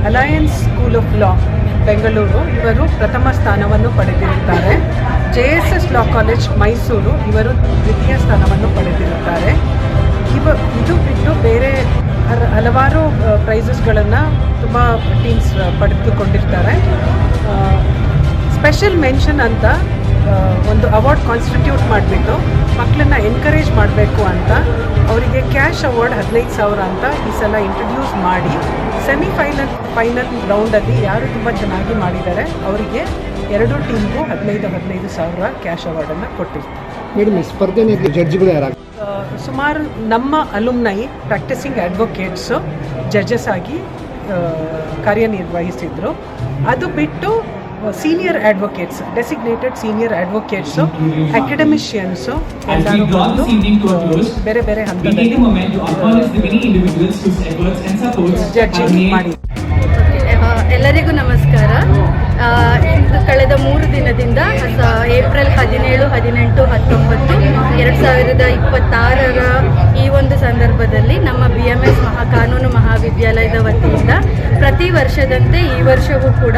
Alliance school of law Bengaluru ಇವರು ಪ್ರಥಮ ಸ್ಥಾನವನ್ನು ಪಡೆದಿರುತ್ತಾರೆ. JSS ಲಾ ಕಾಲೇಜ್ ಮೈಸೂರು ಇವರು ದ್ವಿತೀಯ ಸ್ಥಾನವನ್ನು ಪಡೆದಿರುತ್ತಾರೆ. ಇದು ಬಿಟ್ಟು ಬೇರೆ ಹಲವಾರು ಪ್ರೈಸಸ್ಗಳನ್ನು ತುಂಬ ಟೀಮ್ಸ್ ಪಡೆದುಕೊಂಡಿರ್ತಾರೆ. ಸ್ಪೆಷಲ್ ಮೆನ್ಷನ್ ಅಂತ ಒಂದು ಅವಾರ್ಡ್ ಕಾನ್ಸ್ಟಿಟ್ಯೂಟ್ ಮಾಡಿಬಿಟ್ಟು ಮಕ್ಕಳನ್ನ ಎನ್ಕರೇಜ್ ಮಾಡಬೇಕು ಅಂತ ಅವರಿಗೆ ಕ್ಯಾಶ್ ಅವಾರ್ಡ್ 15,000 ಅಂತ ಈ ಸಲ ಇಂಟ್ರಡ್ಯೂಸ್ ಮಾಡಿ ಫೈನಲ್ ರೌಂಡಲ್ಲಿ ಯಾರು ತುಂಬ ಚೆನ್ನಾಗಿ ಮಾಡಿದ್ದಾರೆ ಅವರಿಗೆ ಎರಡೂ ಟೀಮ್ಗೂ 15,000 ಕ್ಯಾಶ್ ಅವಾರ್ಡನ್ನು ಕೊಟ್ಟಿರ್ತಾರೆ. ಮೇಡಮ್, ಈ ಸ್ಪರ್ಧೆಯಲ್ಲಿ ಜಡ್ಜ್ಗಳು ಯಾರು? ಸುಮಾರು ನಮ್ಮ ಅಲುಮ್ನೈ ಪ್ರಾಕ್ಟಿಸಿಂಗ್ ಅಡ್ವೊಕೇಟ್ಸು ಜಡ್ಜಸ್ ಆಗಿ ಕಾರ್ಯನಿರ್ವಹಿಸಿದ್ರು. ಅದು ಬಿಟ್ಟು senior advocates, designated senior advocates, academicians ಎಲ್ಲರೂ ಬಂದು ಬೇರೆ ಬೇರೆ ಹಂತದಲ್ಲಿ ಜಡ್ಜಿಂಗ್ ಮಾಡಿ. ಎಲ್ಲರಿಗೂ ನಮಸ್ಕಾರ. ಇಂದು ಕಳೆದ 3 ದಿನದಿಂದ ಏಪ್ರಿಲ್ 17, 18, 19, 2026 ಈ ಒಂದು ಸಂದರ್ಭದಲ್ಲಿ ನಮ್ಮ BMS ಕಾನೂನು ಮಹಾವಿದ್ಯಾಲಯದ ವತಿಯಿಂದ ಪ್ರತಿ ವರ್ಷದಂತೆ ಈ ವರ್ಷವೂ ಕೂಡ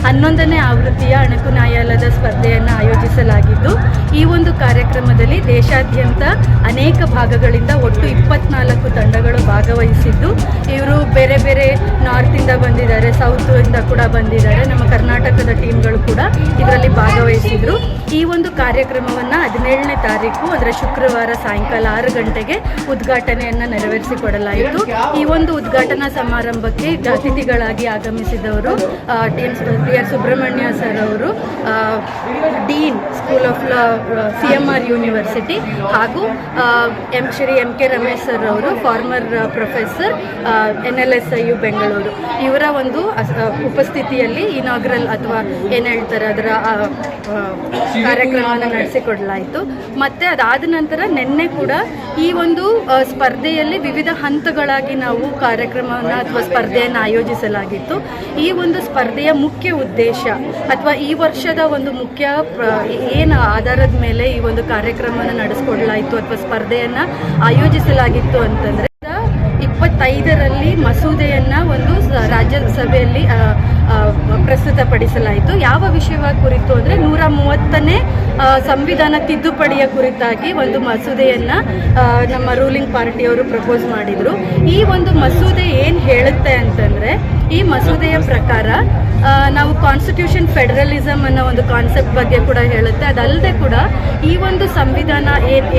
11ನೇ ಆವೃತ್ತಿಯ ಅಣಕು ನ್ಯಾಯಾಲಯದ ಸ್ಪರ್ಧೆಯನ್ನು ಆಯೋಜಿಸಲಾಗಿದ್ದು, ಈ ಒಂದು ಕಾರ್ಯಕ್ರಮದಲ್ಲಿ ದೇಶಾದ್ಯಂತ ಅನೇಕ ಭಾಗಗಳಿಂದ ಒಟ್ಟು 24 ತಂಡಗಳು ಭಾಗವಹಿಸಿದ್ದು, ಇವರು ಬೇರೆ ಬೇರೆ ನಾರ್ತಿಂದ ಬಂದಿದ್ದಾರೆ, ಸೌತಿಂದ ಕೂಡ ಬಂದಿದ್ದಾರೆ. ನಮ್ಮ ಕರ್ನಾಟಕದ ಟೀಮ್ಗಳು ಕೂಡ ಇದರಲ್ಲಿ ಭಾಗವಹಿಸಿದ್ರು. ಈ ಒಂದು ಕಾರ್ಯಕ್ರಮವನ್ನು 17ನೇ ತಾರೀಕು ಅಂದರೆ ಶುಕ್ರವಾರ ಸಾಯಂಕಾಲ 6 ಗಂಟೆಗೆ ಉದ್ಘಾಟನೆಯನ್ನು ನೆರವೇರಿಸಿಕೊಡಲಾಯಿತು. ಈ ಒಂದು ಉದ್ಘಾಟನಾ ಸಮಾರಂಭಕ್ಕೆ ಅತಿಥಿಗಳಾಗಿ ಆಗಮಿಸಿದವರು TR ಸುಬ್ರಹ್ಮಣ್ಯ ಸರ್ ಅವರು, dean school of law CMR university, ಹಾಗೂ ಶ್ರೀ MK ರಮೇಶ್ ಸರ್ ಅವರು, ಫಾರ್ಮರ್ ಪ್ರೊಫೆಸರ್ NLSIU ಬೆಂಗಳೂರು, ಇವರ ಒಂದು ಉಪಸ್ಥಿತಿಯಲ್ಲಿ ಇನಾಗ್ರಲ್ ಅಥವಾ ಏನು ಹೇಳ್ತಾರೆ ಅದರ ಕಾರ್ಯಕ್ರಮವನ್ನು ನಡೆಸಿಕೊಡಲಾಯಿತು. ಮತ್ತು ಅದಾದ ನಂತರ ನಿನ್ನೆ ಕೂಡ ಈ ಒಂದು ಸ್ಪರ್ಧೆಯಲ್ಲಿ ವಿವಿಧ ಹಂತಗಳಾಗಿ ನಾವು ಕಾರ್ಯಕ್ರಮವನ್ನು ಅಥವಾ ಸ್ಪರ್ಧೆಯನ್ನು ಆಯೋಜಿಸಲಾಗಿತ್ತು. ಈ ಒಂದು ಸ್ಪರ್ಧೆಯ ಮುಖ್ಯ ಉದ್ದೇಶ ಅಥವಾ ಈ ವರ್ಷದ ಒಂದು ಮುಖ್ಯ ಏನು ಆಧಾರದ ಮೇಲೆ ಈ ಒಂದು ಕಾರ್ಯಕ್ರಮವನ್ನು ನಡೆಸಿಕೊಡಲಾಯಿತು ಅಥವಾ ಸ್ಪರ್ಧೆಯನ್ನು ಆಯೋಜಿಸಲಾಗಿತ್ತು ಅಂತಂದರೆ 25ರಲ್ಲಿ ಮಸೂದೆಯನ್ನು ಒಂದು ರಾಜ್ಯಸಭೆಯಲ್ಲಿ ಪ್ರಸ್ತುತಪಡಿಸಲಾಯಿತು. ಯಾವ ವಿಷಯವ ಕುರಿತು ಅಂದರೆ 130ನೇ ಸಂವಿಧಾನ ತಿದ್ದುಪಡಿಯ ಕುರಿತಾಗಿ ಒಂದು ಮಸೂದೆಯನ್ನು ನಮ್ಮ ರೂಲಿಂಗ್ ಪಾರ್ಟಿಯವರು ಪ್ರಪೋಸ್ ಮಾಡಿದರು. ಈ ಒಂದು ಮಸೂದೆ ಏನು ಹೇಳುತ್ತೆ ಅಂತಂದರೆ, ಈ ಮಸೂದೆಯ ಪ್ರಕಾರ ನಾವು ಕಾನ್ಸ್ಟಿಟ್ಯೂಷನ್ ಫೆಡರಲಿಸಮ್ ಅನ್ನೋ ಒಂದು ಕಾನ್ಸೆಪ್ಟ್ ಬಗ್ಗೆ ಕೂಡ ಹೇಳುತ್ತೆ. ಅದಲ್ಲದೆ ಕೂಡ ಈ ಒಂದು ಸಂವಿಧಾನ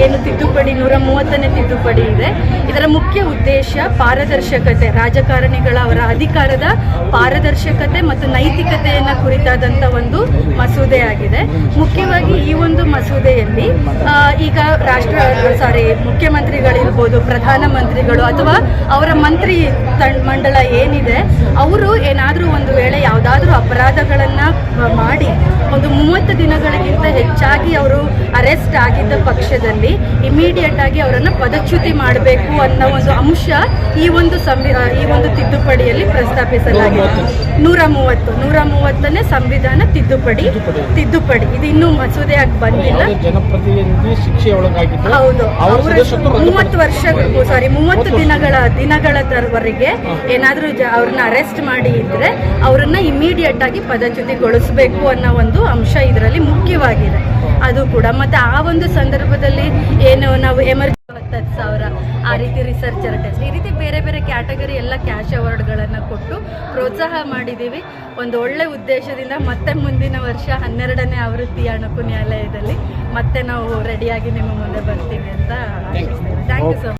ಏನು ತಿದ್ದುಪಡಿ 130ನೇ ತಿದ್ದುಪಡಿ ಇದೆ, ಇದರ ಮುಖ್ಯ ಉದ್ದೇಶ ಪಾರದರ್ಶಕತೆ, ರಾಜಕಾರಣಿಗಳ ಅವರ ಅಧಿಕಾರದ ಪಾರದರ್ಶಕತೆ ಮತ್ತು ನೈತಿಕತೆಯನ್ನು ಕುರಿತಾದಂಥ ಒಂದು ಮಸೂದೆ ಆಗಿದೆ. ಮುಖ್ಯವಾಗಿ ಈ ಒಂದು ಮಸೂದೆಯಲ್ಲಿ ಈಗ ಮುಖ್ಯಮಂತ್ರಿಗಳಿರ್ಬೋದು, ಪ್ರಧಾನಮಂತ್ರಿಗಳು ಅಥವಾ ಅವರ ಮಂತ್ರಿ ಮಂಡಳ ಏನಿದೆ, ಅವರು ಏನಾದರೂ ಒಂದು ವೇಳೆ ಯಾವುದಾದ್ರೂ ಅಪರಾಧಗಳನ್ನು ಮಾಡಿ ಒಂದು 30 ದಿನಗಳಿಗಿಂತ ಹೆಚ್ಚಾಗಿ ಅವರು ಅರೆಸ್ಟ್ ಆಗಿದ್ದ ಪಕ್ಷದಲ್ಲಿ ಇಮಿಡಿಯೇಟ್ ಆಗಿ ಅವರನ್ನು ಪದಚ್ಯುತಿ ಮಾಡಬೇಕು ಅನ್ನೋ ಒಂದು ಅಂಶ ಈ ಒಂದು ತಿದ್ದುಪಡಿಯಲ್ಲಿ ಪ್ರಸ್ತಾಪಿಸಲಾಗಿದೆ. 130ನೇ ಸಂವಿಧಾನ ತಿದ್ದುಪಡಿ ಇದು ಇನ್ನೂ ಮಸೂದೆಯಾಗಿ ಬಂದಿಲ್ಲ. ಜನಪ್ರತಿನಿಧಿ ಶಿಕ್ಷೆ ಒಳಗಾಗಿದ್ದು, ಹೌದು, ಅವರು 30 ದಿನಗಳವರೆಗೆ ಏನಾದರೂ ಅವ್ರನ್ನ ಅರೆಸ್ಟ್ ಮಾಡಿ ಇದ್ರೆ ಅವರನ್ನ ಇಮಿಡಿಯೇಟ್ ಆಗಿ ಪದಚ್ಯುತಿಗೊಳಿಸಬೇಕು ಅನ್ನೋ ಒಂದು ಅಂಶ ಇದರಲ್ಲಿ ಮುಖ್ಯವಾಗಿದೆ. ಅದು ಕೂಡ ಮತ್ತು ಆ ಒಂದು ಸಂದರ್ಭದಲ್ಲಿ ಏನು ನಾವು ಎಮರ್ಜೆನ್ಸಿ 10,000 ಆ ರೀತಿ ರಿಸರ್ಚರ್ ಟೆಸ್ಟ್, ಈ ರೀತಿ ಬೇರೆ ಬೇರೆ ಕ್ಯಾಟಗರಿ ಎಲ್ಲ ಕ್ಯಾಶ್ ಅವಾರ್ಡ್ಗಳನ್ನು ಕೊಟ್ಟು ಪ್ರೋತ್ಸಾಹ ಮಾಡಿದ್ದೀವಿ. ಒಂದು ಒಳ್ಳೆ ಉದ್ದೇಶದಿಂದ ಮತ್ತೆ ಮುಂದಿನ ವರ್ಷ 12ನೇ ಆವೃತ್ತಿ ಅಣಕು ನ್ಯಾಯಾಲಯದಲ್ಲಿ ಮತ್ತೆ ನಾವು ರೆಡಿಯಾಗಿ ನಿಮ್ಮ ಮುಂದೆ ಬರ್ತೀವಿ ಅಂತ ಆಶಿಸ್ತೀವಿ. Thank you so much.